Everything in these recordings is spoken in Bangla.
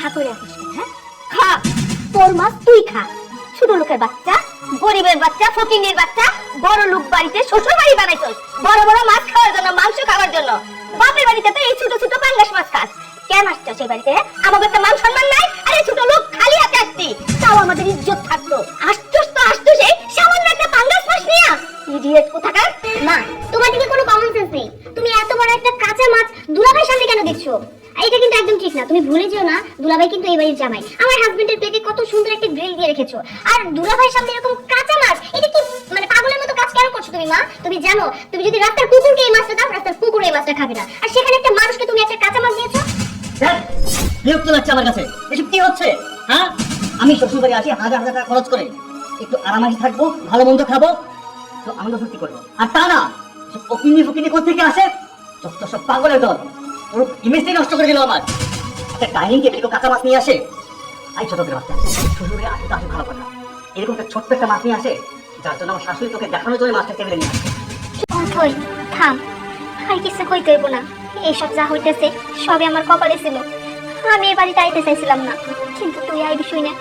হা করে আছিস কেন? হ্যাঁ, খা, তোর মাছ তুই খা। ছোট লোকের বাচ্চা, গরিবের বাচ্চা, ফকিরের বাচ্চা, বড় লোক বাড়িতে শ্বশুর বাড়ি বানাইছস বড় বড় মাছ খাওয়ার জন্য, মাংস খাওয়ার জন্য। বাপের বাড়িতে তো এই ছোট ছোট পাঙ্গাস মাছ খাস। কেন আসছিস সেই বাড়িতে? আমাদের তো মান সম্মান নাই। আরে ছোট লোক খালি হাতে আসছি, তাও আমাদের ইজ্জত থাকতো। আসছিস তো আসছিস এই সামান্য একটা পাঙ্গাস মাছ নিয়ে। ইডিয়েট কোথাকার। মা, তোমার দিকে কোনো কমন সেন্স নেই। তুমি এত বড় একটা কাঁচা মাছ দুলাভাইয়ের সামনে কেন দেখছো? এটা কিন্তু একদম ঠিক না। তুমি ভুলে যেও না, দুলাভাই কিন্তু এই বাড়ির জামাই। আমার হাজবেন্ডের প্লেটে কত সুন্দর একটা গ্রিল দিয়ে রেখেছো, আর দুলাভাইয়ের সামনে এরকম কাঁচা মাছ, এটা কি মানে পাগলের মতো কাজ কেন করছো তুমি? মা, তুমি জানো তুমি যদি রাস্তার কুকুরকে এই মাছটা দাও, রাস্তার কুকুর এই মাছটা খাবে না, আর সেখানে একটা মানুষকে তুমি একটা কাঁচা মাছ দিয়েছো। বিরক্ত লাগছে আমার কাছে। এসব কি হচ্ছে? হ্যাঁ, আমি শ্বশুর বাড়ি আছি, হাজার হাজার টাকা খরচ করে একটু আরামাসি থাকবো, ভালো মন্দ খাবো, তো আমি তো ফুর্তি করবো। আর তা না, ফকিনি ফকিনি কোথেকে আসে? যত সব পাগলের দল, পুরো ইমেজটাই নষ্ট করে দিল আমার। একটা ডাইনিং টেবিলে কাঁচা মাছ নিয়ে আসে। আই ছোট করে বাচ্চা, শ্বশুরে আসে তো আসে ভালো কথা, এরকম একটা ছোট্ট একটা মাছ নিয়ে আসে, যার জন্য আমার শাশুড়ি তোকে দেখানোর জন্য মাছটা টেবিলে নিয়ে আসে। অথই থাম, আর কিছু কইতে হইব না। এইসব যা হইতেছে সবই আমার কপালে ছিল। আমি এই বাড়িতে আইতে চাইছিলাম না, কিন্তু তুই আইবি শুই না।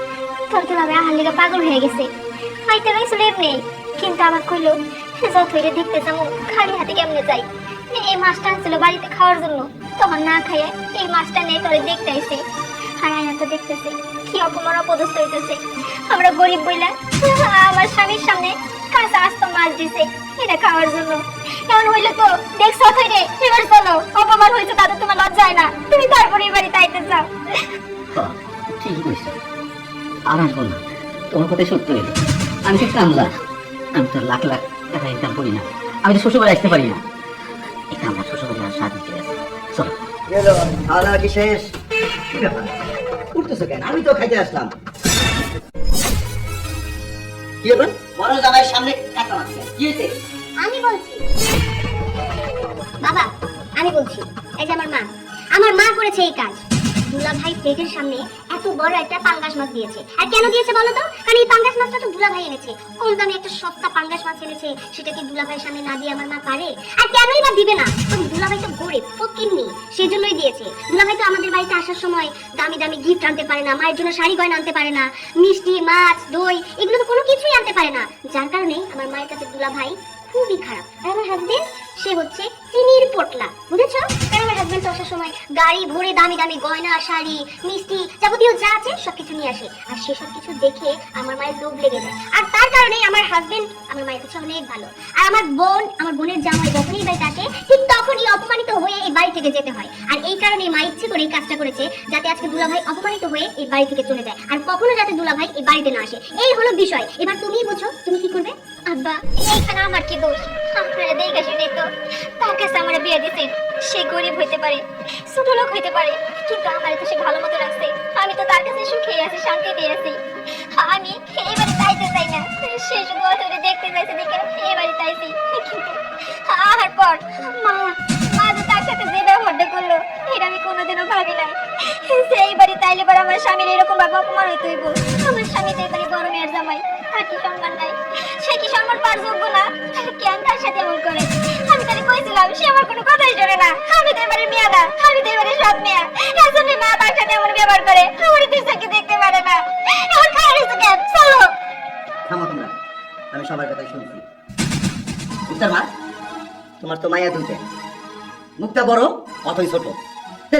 তোর দুলাভাই আহার লিগা পাগল হয়ে গেছে। আইতে রইছিল এমনি, কিন্তু আবার কইলো যতইরে দেখতে যাবো খালি হাতে কেমনে যাই। এই মাছটা আনছিল বাড়িতে খাওয়ার জন্য, তখন না খাইয়ে এই মাছটা নিয়ে তোরে দেখতে আইছে। হায় আয়না তো দেখতেছে কি অপমান অপদস্থ হইতেছে। আমরা গরিব বইলা আমার স্বামীর সামনে কাঁচা আস্ত মাছ দিছে এটা খাওয়ার জন্য। এমন হইলে তো দেখছো রে, এবার চলো, অপমান হয়েছে তাদের তোমার লজ্জা হয় না? তুমি তারপরে এই বাড়িতে আইতে চাও? ঠিকই কইছো, আর আসবো না। তোমার কথাই সত্য হইলো। আমি তো কামলা, আমি তো লাখ লাখ টাকা ইনকাম করি না, আমি তো শ্বশুর বাড়ি আসতে পারি না। এই কামলা শ্বশুর বাড়ি আর স্বাদ দিতে গেছে। চলো গেলো, খাওয়া দাওয়া কি শেষ? কি ব্যাপার, উঠতেছো কেন? আমি তো খাইতে আসলাম। কি ব্যাপার? বড় জামাইয়ের সামনে কাঁচা মাছ কি হয়েছে? আমি বলছি বাবা, আমি বলছি, এই যে আমার মা করেছে এই কাজ। দুলাভাই পেটের সামনে এত বড় একটা পাঙ্গাস মাছ দিয়েছে। আর কেন দিয়েছে বলো তো? কারণ এই পাঙ্গাস মাছটা তো দুলাভাই এনেছে, কম দামে একটা সস্তা পাঙ্গাস মাছ এনেছে, সেটা কি দুলাভাইয়ের সামনে না দিয়ে আমার মা পারে? আর কেনই বা দিবে না? কারণ দুলাভাই তো গরিব ফকিন্নি, সেজন্যই দিয়েছে। দুলাভাই তো আমাদের বাড়িতে আসার সময় দামি দামি গিফট আনতে পারে না, মায়ের জন্য শাড়ি গয়না আনতে পারে না, মিষ্টি মাছ দই এগুলো তো কোনো কিছুই আনতে পারে না। যার কারণে আমার মায়ের কাছে দুলাভাই খুবই খারাপ। আর আমার হাজবেন্ড, সে হচ্ছে চিনির পোটলা, বুঝেছো? কারণ আমার হাজবেন্ড তো আসার সময় গাড়ি ভরে দামি দামি গয়না, শাড়ি, মিষ্টি যাবতীয় যা আছে সবকিছু নিয়ে আসে। আর সেসব কিছু দেখে আমার মায়ের লোভ লেগে যায়। আর তার কারণে আমার হাজবেন্ড আমার মায়ের কাছে অনেক ভালো। আর আমার বোনের জামাই যখনই বাড়িতে আসে, ঠিক তখনই অপমানিত হয়ে এই বাড়ি থেকে যেতে হয়। আর এই কারণে মা ইচ্ছে করে এই কাজটা করেছে, যাতে আজকে দুলাভাই অপমানিত হয়ে এই বাড়ি থেকে চলে যায়, আর কখনো যাতে দুলাভাই এই বাড়িতে না আসে। এই হলো বিষয়। এবার তুমিই বুঝো, তুমি কি করবে? আব্বা, এইখানে আমার কি দোষ? আপনারা দেখে শুনে তো তার কাছে আমার বিয়ে দিতে। সে গরিব হইতে পারে, ছোট লোক হইতে পারে, কিন্তু আমার তো সে ভালো মতো রাখছে। আমি তো তার কাছে সুখে আছি, শান্তিতে আছি। আমি এবারে চাইতে চাই না, সে শুধু অতরে দেখতে চাইছে দেখে এবারে চাইছি। কিন্তু আর পর মা তো তার সাথে যে ব্যবহারটা করলো, এটা আমি কোনোদিনও ভাবি নাই। সেই বাড়ি তাইলে পর আমার স্বামীর এরকম ভাবে অপমান হইতে হইব। আমার স্বামী তো এবারে বড় মেয়ের জামাই, তার কি সম্মান নাই? সে কি সম্মান পাওয়ার যোগ্য না? কেন তার সাথে এমন করে? আমি তাকে কইছিলাম, সে আমার কোনো কথাই শোনে না। আমি তো এবারে মেয়া না, আমি তো এবারে সৎ মেয়া। এজন্য মা তার সাথে এমন ব্যবহার করে, আমার দুই চোখে দেখতে পারে না। এখন খারাপ হয়েছে কেন? চলো থামো তোমরা, আমি সবার কথাই শুনছি। উত্তর মা, তোমার তো মায়া দুইটা, মুখটা বড় অথই ছোট।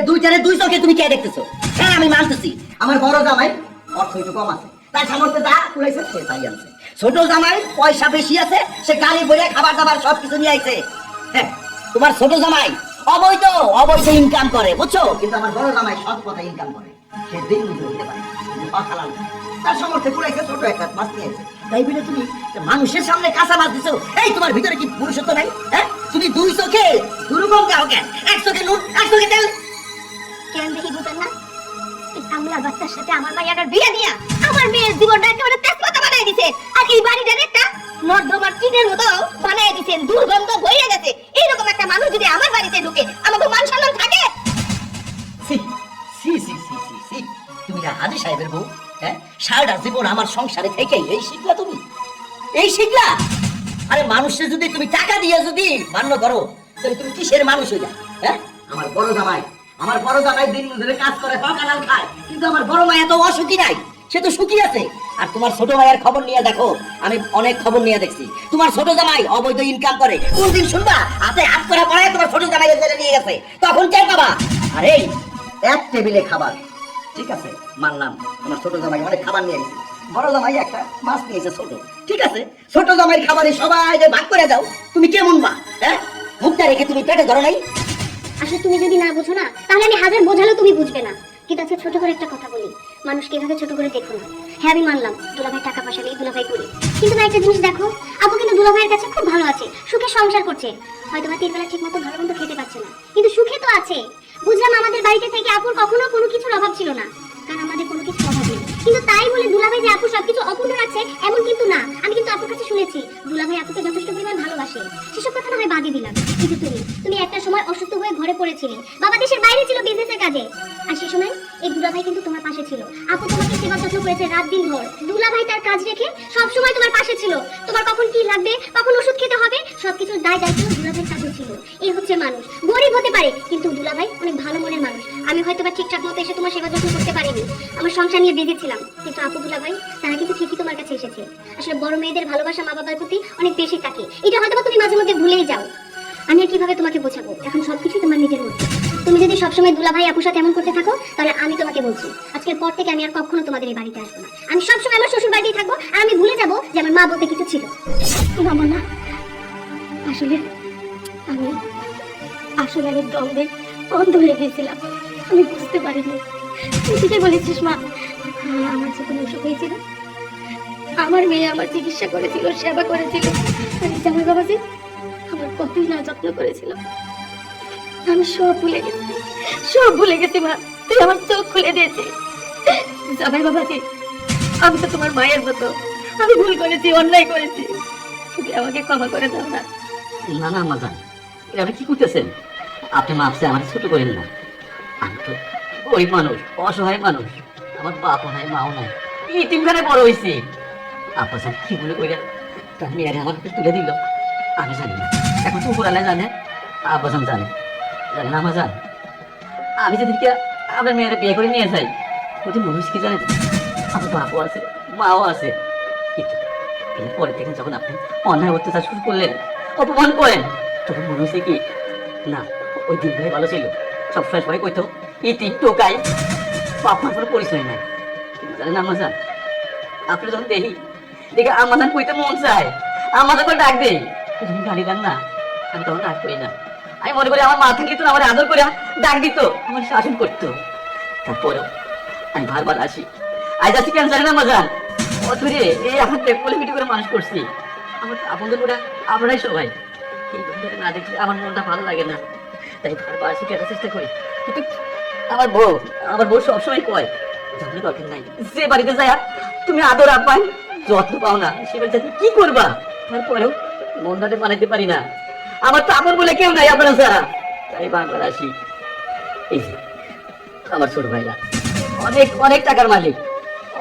দুইটারে দুই চোখে তুমি কে দেখতেছো? হ্যাঁ আমি মানতেছি, আমার বড় জামাই অর্থ একটু কম আছে, তার সামর্থ্যে যা কুলাইছে সে তাই আনছে। ছোট জামাই পয়সা বেশি আছে, সে গাড়ি ভরে খাবার দাবার সবকিছু নিয়ে আইছে। হ্যাঁ, তোমার ছোট জামাই অবৈধ ইনকাম করে, বুঝছো? কিন্তু আমার বড় জামাই সৎ পথে ইনকাম করে। সে দিন মজুর হতে পারে, হালাল না। তার সামর্থ্যে কুলাইছে, ছোট একটা মাছ নিয়ে আইছে। তাই বলে তুমি মানুষের সামনে কাঁচা মাছ দিছো? এই তোমার ভিতরে কি পুরুষত্ব নাই? হ্যাঁ, তুমি দুই চোখে দুরকম কাও কেন? এক চোখে নুন, এক চোখে তেল। কেন দেখি বুঝেন না? এই কামলার বাচ্চার সাথে আমার মাইয়াটার বিয়ে দিয়া আমার মেয়ের জীবনটা একেবারে তেজপাতা বানাই দিছে। আর এই বাড়িটার একটা নর্দমার কীটের মতো বানাই দিছেন, দুর্গন্ধ বইয়া গেছে। এইরকম একটা মানুষ যদি আমার বাড়িতে ঢুকে, আমাকে মান সম্মান থাকে? সি সি সি সি সি সি, তুমি না হাজি সাহেবের বউ? হ্যাঁ, সারাটা জীবন আমার সংসারে থেকে এই শিখলা তুমি? এই শিখলা? আরে মানুষের যদি তুমি টাকা দিয়ে যদি মান্য করো, তাহলে তুমি কিসের মানুষ হইলা? হ্যাঁ, আমার বড় জামাই আমার বড় জামাই দিন মজুরে কাজ করে হকানাল খায়, কিন্তু আমার বড় মায়া তো অসুখী নাই, সে তো সুখী আছে। আর তোমার ছোট ভাইয়ের খবর নিয়ে দেখো, আমি অনেক খবর নিয়ে দেখছি, তোমার ছোট জামাই অবৈধ ইনকাম করে। কোনদিন শুনবা হাতে হাত করে পড়ায় তোমার ছোট জামাই জেলে নিয়ে গেছে, তখন কে পাবা? আরে এক টেবিলে খাবার, ঠিক আছে মানলাম, তোমার ছোট জামাই অনেক খাবার নিয়ে গেছে, বড় জামাই একটা মাছ নিয়েছে ছোট, ঠিক আছে, ছোট জামাইয়ের খাবারে সবাই যে ভাগ করে দাও, তুমি কেমন বা? হ্যাঁ, মুখটা রেখে তুমি পেটে ধরো নাই? আসলে তুমি যদি না বুঝো না, তাহলে আমি হাজার বোঝালেও তুমি বুঝবে না। কিন্তু আজকে ছোট করে একটা কথা বলি, মানুষকে এভাবে ছোট করে দেখো না। হ্যাঁ আমি মানলাম দুলাভাই টাকা পয়সা নেই, দুলাভাই করি, কিন্তু ভাই একটা জিনিস দেখো, আপু কিন্তু দুলাভাইয়ের কাছে খুব ভালো আছে, সুখে সংসার করছে। হয়তো বা 3 বেলা ঠিক মতো ভালো মন্দ খেতে পারছে না, কিন্তু সুখে তো আছে। বুঝলাম আমাদের বাড়িতে থেকে আপুর কখনো কোনো কিছুর অভাব ছিল না, কারণ আমাদের কোনো কিছু অভাব নেই। কিন্তু তাই বলে দুলাভাই যে আপু সবকিছু অপূর্ণ রাখছে এমন কিন্তু না। আমি কিন্তু আপুর কাছে শুনেছি দুলাভাই আপুকে যথেষ্ট পরিমাণ ভালোবাসে, সেসব কথা না হয় বাদই দিলাম। কিন্তু তুমি একটা সময় অসুস্থ হয়ে ঘরে পড়েছিলে, বাবা দেশের বাইরে ছিল বিজনেসের কাজে, আর সেই সময় এই দুলাভাই কিন্তু তোমার পাশে ছিল। আপু তোমাকে সেবা যত্ন করেছে রাত দিন ভর, দুলাভাই তার কাজ রেখে সব সময় তোমার পাশে ছিল। তোমার কখন কি লাগবে, কখন ওষুধ খেতে হবে, সবকিছুর দায় দায়িত্ব দুলাভাইয়ের কাছে ছিল। এই হচ্ছে মানুষ, গরিব হতে পারে কিন্তু দুলাভাই অনেক ভালো মনের মানুষ। আমি হয়তো বা ঠিকঠাক মতো এসে তোমার সেবা যত্ন করতে পারিনি, আমার সংসার নিয়ে বেঁধেছিলাম, কিন্তু আপু দুলাভাই তারা কিন্তু ঠিকই তোমার কাছে এসেছে। আসলে বড় মেয়েদের ভালোবাসা মা বাবার প্রতি অনেক বেশি থাকে, এটা হয়তো বা তুমি মাঝে মধ্যে ভুলেই যাও। আমি আর কিভাবে তোমাকে বোঝাবো, এখন সবকিছু তোমার নিজের মধ্যে। তুমি যদি সবসময় দুলাভাই আপুর সাথে এমন করতে থাকো, তাহলে আমি তোমাকে বলছি আজকের পর থেকে আমি আর কখনো তোমাদের এই বাড়িতে আসবো না। আমি সবসময় আমার শ্বশুর বাড়িতেই থাকবো, আর আমি ভুলে যাবো যে আমার মা বলতে কিছু ছিল। আমার না, আসলে আমি আমি দ্বন্দ্বে অন্ধ হয়ে গেছিলাম, আমি বুঝতে পারিনি। তুই ঠিকই বলেছিস মা, আমার যে কোনো অসুখ হয়েছিল, আমার মেয়ে আমার চিকিৎসা করেছিল, সেবা করেছিল, আর জামাই বাবাজি আমার কতই না যত্ন করেছিল। আমি সব ভুলে গেছি মা, তুই আমার চোখ খুলে দিয়েছিস। জামাই বাবাজি, আমি তো তোমার মায়ের মতো, আমি ভুল করেছি, অন্যায় করেছি, তুমি আমাকে ক্ষমা করে দাও না। না না আম্মা জান, এটা আপনি কি করতেছেন? আপনি মাপসে আমার ছোট করেন না। আমি তো গরিব মানুষ, অসহায় মানুষ, আমার বাপও নাই মাও নাই, ইতিমখানে বড় হয়েছি। আপা জান কি বলে কইরা তার মেয়েরে আমার হাতে তুলে দিল, আমি জানি না। এখন তো উপরালে জানে, আব্বা জান জানে, জানেন আমা জান। আমি যেদিনকে আপনার মেয়েরে বিয়ে করে নিয়ে যাই, ওই মানুষ কি জানেন, আমার বাপও আছে মাও আছে, কিন্তু এরপরে থেকে যখন আপনি অন্যায় অত্যাচার শুরু করলেন, অপমান করেন, তখন মনে হচ্ছে কি না ওই দিন ভাই ভালো ছিল। সবসময় সবাই কইতো ইতি টোকাই, বাপ মার কোনো পরিচয় নাই। কিন্তু জানেন আম্মা জান, আপনি যখন দেখে আম্মা জান কইতে মন চায়, আম্মা যখন ডাক দেই, তুমি গালি দেন না, আমি তখন ডাক করি না। আমি মনে করি আমার মা থাকলে তো আমার আদর করে ডাক দিত, আমার শাসন করতো। তারপরেও আমি বারবার আসি, আজ আসি কেন জানেন আম্মা জান, অথরে এই এখন কোলেপিটি করে মানুষ করছি। আমার আপনাদের ওরা আপনারাই সবাই, এই বন্ধুরা না দেখলে আমার মনটা ভালো লাগে না, তাই বারবার আসি কেনার চেষ্টা করি। কিন্তু আমার বউ সবসময় কয় জানলে দরকার নাই, যে বাড়িতে যায় তুমি আদর আপ্যায়ন যত্ন পাও না, সে বাড়িতে কি করবা? তারপরেও মনটাতে বানাইতে পারি না, আমার তো আপন বলে কেউ নাই আপনারা ছাড়া, তাই বারবার আসি। এই যে আমার ছোট ভাইরা অনেক অনেক টাকার মালিক,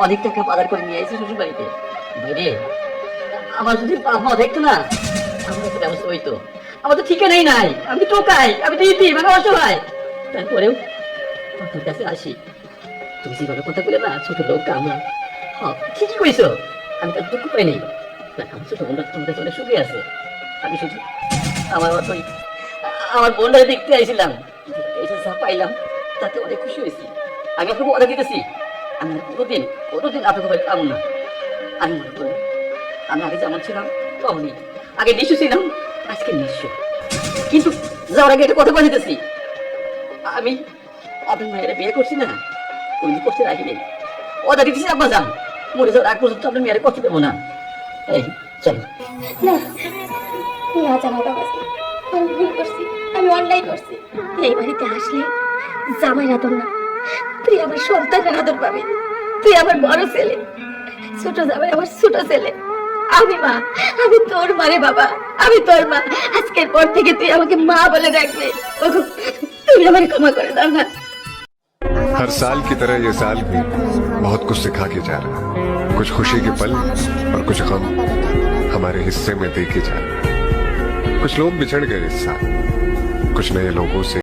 অনেক টাকা বাজার করে নিয়ে এসে শ্বশুর বাড়িতে। বাইরে আমার যদি মা দেখতো না, আমার একটা ব্যবস্থা হইতো। আমার তো ঠিকানাই নাই, আমি টোকাই, আমি তো ইতি মানে অসহায়। তারপরেও তোর কাছে আসি, তুমি যেভাবে কথা বলে না, ছোট লোক আমরা ঠিকই কইছো, আমি তার দুঃখ পাই নাই। আমার ছোট বোনটা তোমার কাছে অনেক সুখে আছে, আমি শুধু আমার বোনটা দেখতে আইছিলাম, এসে যা পাইলাম তাতে অনেক খুশি হয়েছি। আমি আপনাকে অর্ডার দিতেছি, আমি কোনোদিন আপনাকে ভাই পাবো না। আমি মনে করি আমি আগে যেমন ছিলাম তেমনই, আগে নিঃস্ব ছিলাম, আজকে নিঃস্ব। কিন্তু যাওয়ার আগে একটা কথা বলে দিতেছি, আমি আপনার মেয়েরা বিয়ে করছি না, ওই করতে রাখি নেই, অর্ডার দিতেছি আব্বা যান, মরে যাওয়ার আগ পর্যন্ত আপনার মেয়েরা কষ্ট দেবো না। এই চলো না, আজ আমার বাবাজি, আমি ভুল করছি, আমি অন্যায় করছি। এই বাড়িতে আসলে জামাইয়ের আদর না, তুই আমার সন্তানের আদর পাবি, তুই আমার বড় ছেলে, ছোট জামাই আমার ছোট ছেলে। আমি মা, আমি তোর মারে বাবা, আমি তোর মা। আজকের পর থেকে তুই আমাকে মা বলে ডাকবি। ওগো, তুমি আমাকে ক্ষমা করে দাও না। हर साल की तरह ये साल भी बहुत कुछ सिखा के जा रहा है, कुछ खुशी के पल और कुछ गम हमारे हिस्से में दे के जा रहे हैं। कुछ लोग बिछड़ गए इस साल, कुछ नए लोगों से